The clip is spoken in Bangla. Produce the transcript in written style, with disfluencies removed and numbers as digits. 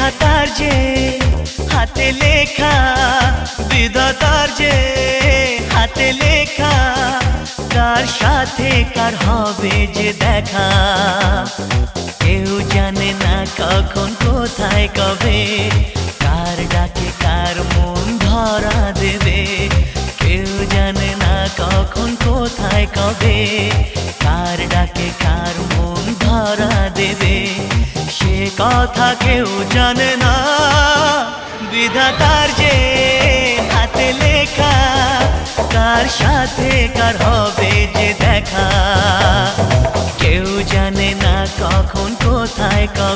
বিধাতার যে হাতে লেখা, বিধাতার যে হাতে লেখা, কার সাথে কার হবে যে দেখা। কেউ জানে না কখন কোথায় কবে, কার ডাকে কার মন ধরা দেবে। কেউ জানে না কখন কোথায় কবে, কার ডাকে কার মন ধরা দেবে। সে কথা কেউ জানে না, বিধাতার যে হাতে লেখা, কার সাথে কার হবে যে দেখা। কেউ জানে না কখন কোথায় কবে।